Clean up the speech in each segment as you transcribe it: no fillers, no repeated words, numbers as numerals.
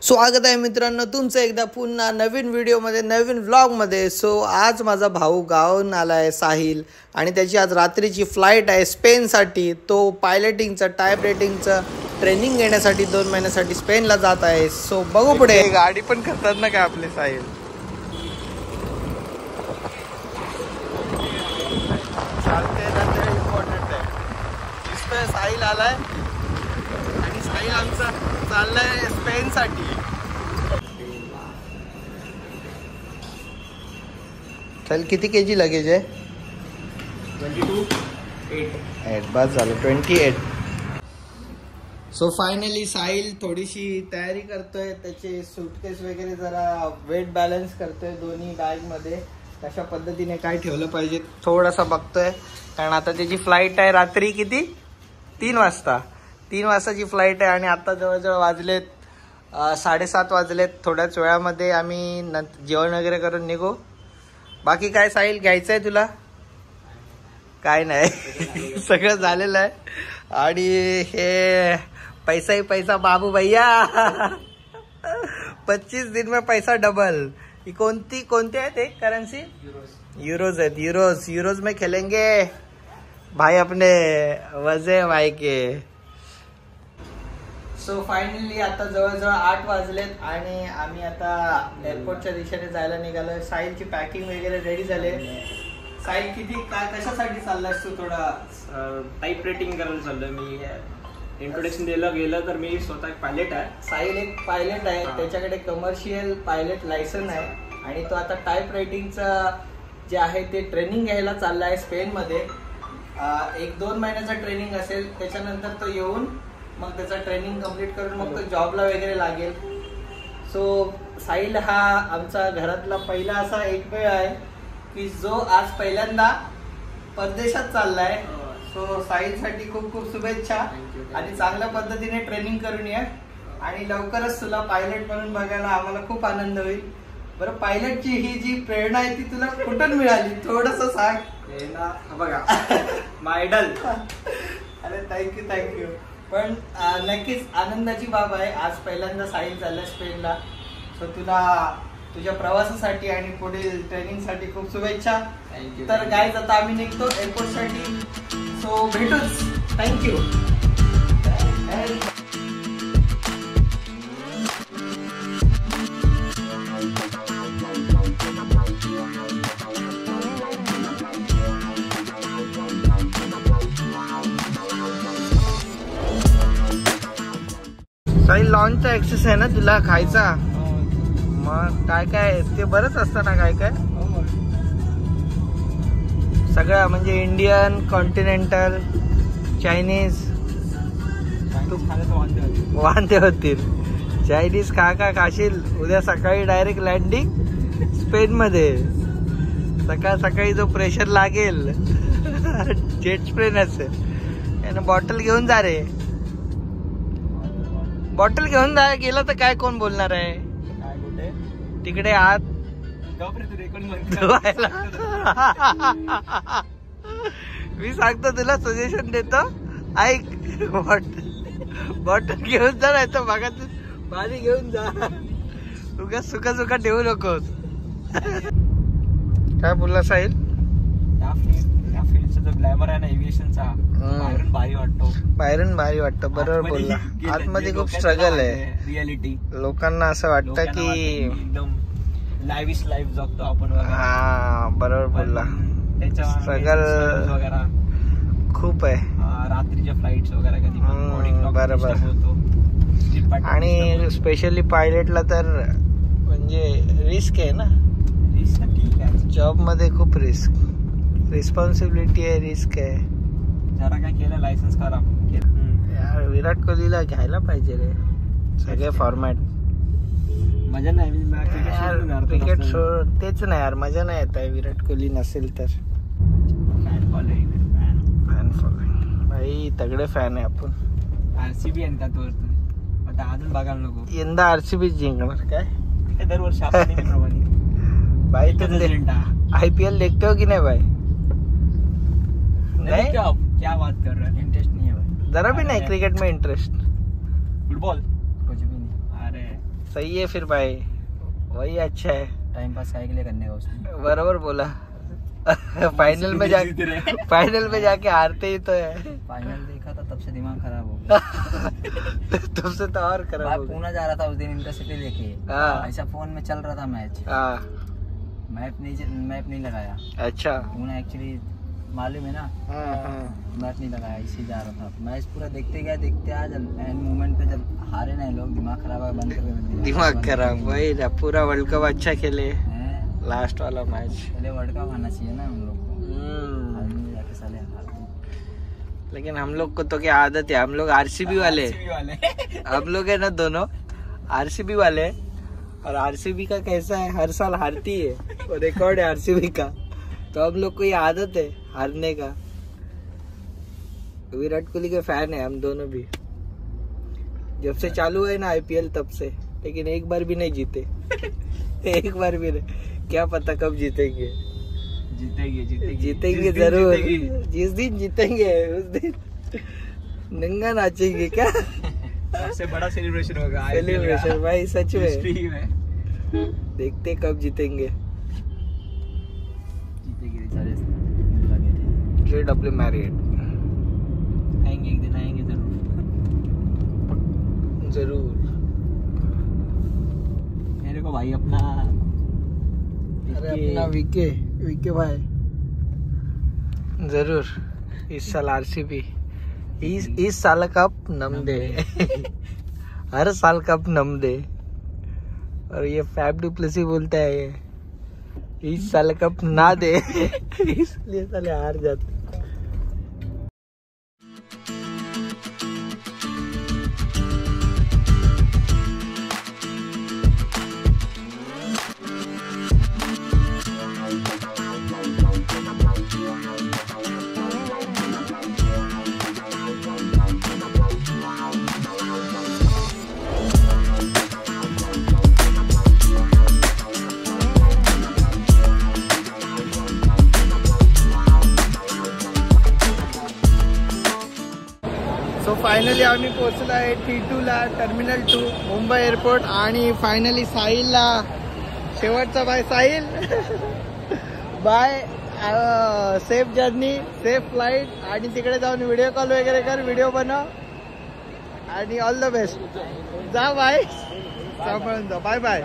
स्वागत आहे मित्रांनो तुमचं एकदा पुन्हा नवीन व्हिडिओमध्ये नवीन व्लॉगमध्ये। सो आज माझा भाऊ गावाहून आला आहे साहिल, आणि त्याची आज रात्रीची फ्लाईट आहे स्पेनसाठी। तो पायलटिंगचं टाईप रेटिंगचं ट्रेनिंग घेण्यासाठी 2 महिन्यासाठी स्पेनला जात आहे। सो बघू पुढे। गाडी पण करतात ना काय आपले साहिल। चालते जाते इम्पॉर्टंट आहे। दिसतोय साहिल आलाय आणि साहिल आमचा चाललाय स्पेनसाठी। चल किती केजी लगेज आहे? 22.8 बस झालं 28। सो फायनली साहिल थोडीशी तयारी करतोय, त्याचे सूटकेस वगैरे जरा वेट बॅलन्स करतोय दोन्ही बॅगमध्ये, कशा पद्धतीने काय ठेवलं पाहिजे थोडासा बघतोय। कारण आता त्याची फ्लाईट आहे रात्री किती 3 वाजता 3 वाजताची फ्लाईट आहे, आणि आता जवळजवळ वाजलेत 7:30 वाजलेत। थोड्याच वेळामध्ये आम्ही जेवण वगैरे करून निघू। बाकी काय साहिल घ्यायचं आहे तुला? काय नाही सगळं झालेलं आहे। आणि हे पैसा ही पैसा बाबू भैया 25 दिन में पैसा डबल। ही कोणती आहे ते करन्सी? यूरोज आहेत। यूरोज में खेलेंगे भाई अपने वजे भाई के। सो फायनली आता जवळजवळ 8 वाजलेत आणि आम्ही आता एअरपोर्टच्या दिशेने जायला निघालोय। साहिलची पॅकिंग वगैरे रेडी झाले। साहिल किती काय कशासाठी चाललायस तू? थोडा टाईप रेटिंग करायला चाललोय मी। इंट्रोडक्शन द्यायला गेलं तर मी स्वतः एक पायलट आहे। साहिल एक पायलट आहे, त्याच्याकडे कमर्शियल पायलट लायसन आहे, आणि तो आता टाईप रायटिंगचं जे आहे ते ट्रेनिंग घ्यायला चालला आहे स्पेनमध्ये। 1-2 महिन्याचा ट्रेनिंग असेल, त्याच्यानंतर तो येऊन मग त्याचा ट्रेनिंग कंप्लीट करून मग तो जॉबला वगैरे लागेल। सो साहिल हा आमचा घरातला पहिला असा एक वेळ आहे की जो आज पहिल्यांदा परदेशात चाललाय। सो साहिलसाठी खूप खूप शुभेच्छा आणि चांगल्या पद्धतीने ट्रेनिंग करून ये, आणि लवकरच तुला पायलट म्हणून बघायला आम्हाला खूप आनंद होईल। बरं, पायलटची ही जी प्रेरणा आहे ती तुला कुठून मिळाली थोडंसं सांग। बघा माय आयडल। अरे थँक्यू। पण नक्कीच आनंदाची बाब आहे, आज पहिल्यांदा साहिल चाललाय स्पेनला। सो तुला तुझ्या प्रवासासाठी आणि पुढील ट्रेनिंगसाठी खूप शुभेच्छा। तर गाईज आता आम्ही निघतो एअरपोर्टसाठी। सो भेटूच। थँक्यू। साहिल लॉन्चचा ऍक्सेस आहे ना तुला खायचा? मग काय काय ते बरंच असतं ना काय काय सगळं, म्हणजे इंडियन, कॉन्टिनेंटल, चायनीज। तू वांदे होतील। चायनीज का खाशील? उद्या सकाळी डायरेक्ट लँडिंग स्पेन मध्ये। सकाळी जो प्रेशर लागेल जेट स्प्रेन असेल। बॉटल घेऊन जा रे, बॉटल घेऊन जा। गेलं तर काय कोण बोलणार आहे? तिकडे आत मी सांगतो तुला, सजेशन देतो ऐक। बॉटल घेऊन जा, नाही तर बघा तू पाणी घेऊन जा। तुका सुका ठेवू नकोस। काय बोलला साहिल? ग्लॅमर आहे ना एव्हिएशनचा, बाहेरून भारी वाटतं। बरोबर बोलला। आतमध्ये खूप स्ट्रगल आहे। रियालिटी लोकांना असं वाटतं की एकदम लाईव्हिश लाईफ जगतो आपण। हा बरोबर बोलला। स्ट्रगल वगैरे खूप आहे। रात्रीच्या फ्लाईट्स वगैरे कधी बरोबर। आणि स्पेशली पायलटला तर म्हणजे रिस्क आहे ना। रिस्क ठीक आहे, जॉब मध्ये खूप रिस्क, रिस्पॉन्सिबिलिटी आहे, रिस्क आहे। जरा काय केलं लायसन्स करा यार। विराट कोहलीला घ्यायला पाहिजे रे सगळे फॉर्मॅट। मजा नाही क्रिकेट सोड, तेच नाही यार, मजा नाही येत आहे विराट कोहली नसेल तर। फॅन फॉलोइंग भाई, तगडे फॅन आहे आपण। आरसीबी आणतात आता अजून बघायला नको। यंदा आरसीबी जिंकणार काय दरवर्षी आपण भाई। तुम IPL देखते हो कि नहीं भाई? नहीं, क्या बात कर रहे हैं? इंटरेस्ट नहीं है भाई, जरा भी नहीं क्रिकेट में इंटरेस्ट। फुटबॉल कुछ भी नहीं। अरे सही है फिर भाई, वही अच्छा है, टाइम पास के लिए करने का उसमें। बराबर बोला। फाइनल में जाके हारते ही तो है। फाइनल देखा था तब से दिमाग खराब हो गया। तब से तो और खराब हो गया। पूना जा रहा था उस दिन इंटरसिटी लेके, ऐसा फोन में चल रहा था मैच, मैप नहीं लगाया। अच्छा, पूना एक्चुअली मालूम है ना, मैप नहीं लगाया, इसी जा रहा था। मैच पूरा देखते गया, देखते आज एंड मोमेंट पे जब हारे ना लोग, दिमाग खराब है, बंद कर दिया। दिमाग खराब, वही ना। पूरा वर्ल्ड कप अच्छा खेले, लास्ट वाला मैच। पहले वर्ल्ड कप आना चाहिए ना हम लोग को, जाके साले हारते। लेकिन हम लोग को तो क्या आदत है, हम लोग आरसीबी वाले हम लोग है ना दोनों आरसीबी वाले। और आरसीबी का कैसा है, हर साल हारती है, और रिकॉर्ड है आरसीबी का, तो हम लोग को ये आदत है हारने का। विराट कोहली के फैन है हम दोनों भी, जब से चालू है ना आईपीएल तब से, लेकिन एक बार भी नहीं जीते। एक बार भी नहीं, क्या पता कब जीतेंगे। जीतेंगे जरूर, जिस दिन जीतेंगे उस दिन नंगा नाचेंगे। क्या सबसे बड़ा सेलिब्रेशन होगा, सेलिब्रेशन भाई सच में। देखते कब जीतेंगे। JW मैरिड आएंगे एक दिन, आएंगे जरूर। मेरे को भाई अपना, अरे अपना विके भाई जरूर। इस साल आरसीबी, इस साल कप नम दे। हर साल कप नम दे। और ये फैब डुप्लेसी बोलता है ये, इस साल कप ना दे, इसलिए साले हार जाते। सो फायनली आम्ही पोहोचलो आहे T2 ला, टर्मिनल 2 मुंबई एअरपोर्ट. आणि फायनली साहिलला शेवटचा bye Sahil. Bye, safe journey, safe flight. आणि तिकडे जाऊन व्हिडिओ कॉल वगैरे कर, व्हिडिओ बनव आणि ऑल द बेस्ट. जा बाय, सांभाळून जा. Bye bye.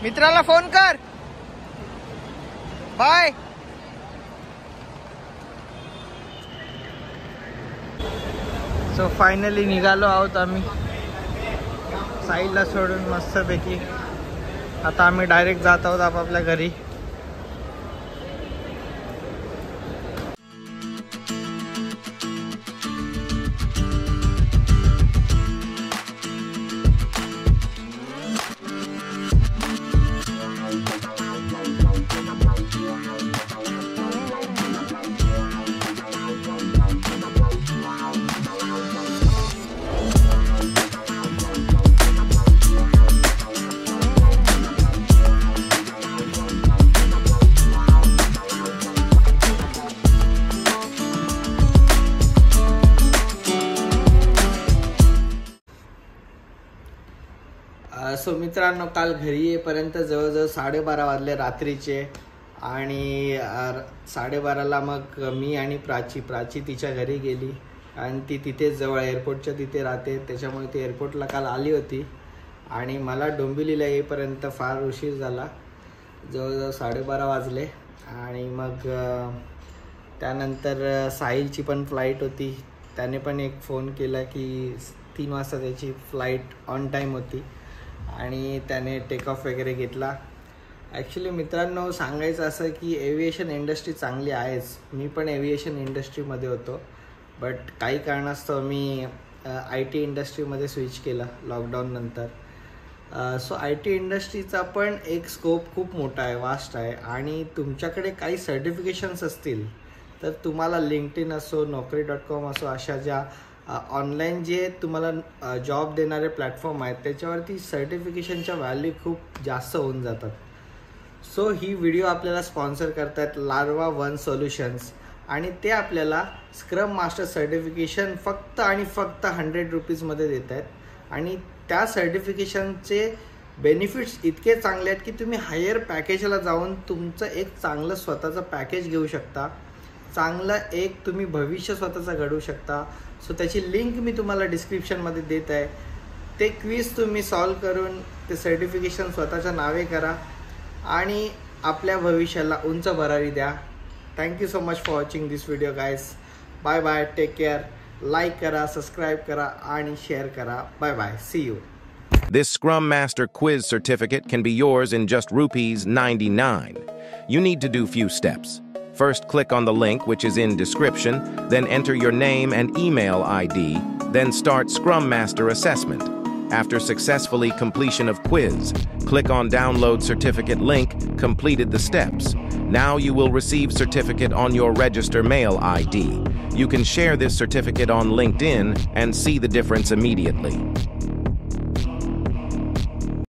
मित्राला फोन कर. बाय. सो फायनली निघालो आहोत आम्ही साहिलला सोडून मस्तपैकी. आता आम्ही डायरेक्ट जात आहोत आपापल्या घरी. सो मित्रांनो, काल घरी येईपर्यंत जवळजवळ 12:30 वाजले रात्रीचे. आणि 12:30ला मग मी आणि प्राची तिच्या घरी गेली. आणि ती तिथेच जवळ एअरपोर्टच्या तिथे राहते, त्याच्यामुळे ती एअरपोर्टला काल आली होती. आणि मला डोंबिवलीला येईपर्यंत फार उशीर झाला, जवळजवळ 12:30 वाजले. आणि मग त्यानंतर साहिलची पण फ्लाईट होती. त्याने पण एक फोन केला की 3 वाजता त्याची फ्लाईट ऑन टाईम होती आणि त्याने टेक ऑफ वगैरे घेतला. ॲक्च्युली मित्रांनो, सांगायचं असं की एव्हिएशन इंडस्ट्री चांगली आहेच. मी पण एव्हिएशन इंडस्ट्रीमध्ये होतो, बट काही कारणास्तव मी IT इंडस्ट्रीमध्ये स्विच केला लॉकडाऊन नंतर. सो IT इंडस्ट्रीचा पण एक स्कोप खूप मोठा आहे, वास्ट आहे. आणि तुमच्याकडे काही सर्टिफिकेशन्स असतील तर तुम्हाला लिंक्डइन असो, Naukri.com असो, अशा ज्या ऑनलाईन जे तुम्हाला जॉब देणारे प्लॅटफॉर्म आहेत त्याच्यावरती सर्टिफिकेशनच्या व्हॅल्यू खूप जास्त होऊन जातात. सो ही व्हिडिओ आपल्याला स्पॉन्सर करतात लार्वा वन सोल्युशन्स. आणि ते आपल्याला स्क्रम मास्टर सर्टिफिकेशन फक्त आणि फक्त 100 रुपीजमध्ये देत आहेत. आणि त्या सर्टिफिकेशनचे बेनिफिट्स इतके चांगले आहेत की तुम्ही हायर पॅकेजला जाऊन तुमचं एक चांगलं स्वतःचं पॅकेज घेऊ शकता, चांगलं एक तुम्ही भविष्य स्वतःचं घडवू शकता. सो त्याची लिंक मी तुम्हाला डिस्क्रिप्शनमध्ये देत आहे. ते क्विज तुम्ही सॉल्व करून ते सर्टिफिकेशन स्वतःच्या नावे करा आणि आपल्या भविष्याला उंच भरारी द्या. Thank you so much for watching this video guys. Bye bye, take care. Like करा, सबस्क्राईब करा आणि शेअर करा. Bye bye, see you. This Scrum Master quiz certificate can be yours in just ₹99. You need to do few steps. First, click on the link which is in description, then enter your name and email ID, then start Scrum Master assessment. After successfully completion of quiz, click on download certificate link, completed the steps. Now you will receive certificate on your register mail ID. You can share this certificate on LinkedIn and see the difference immediately.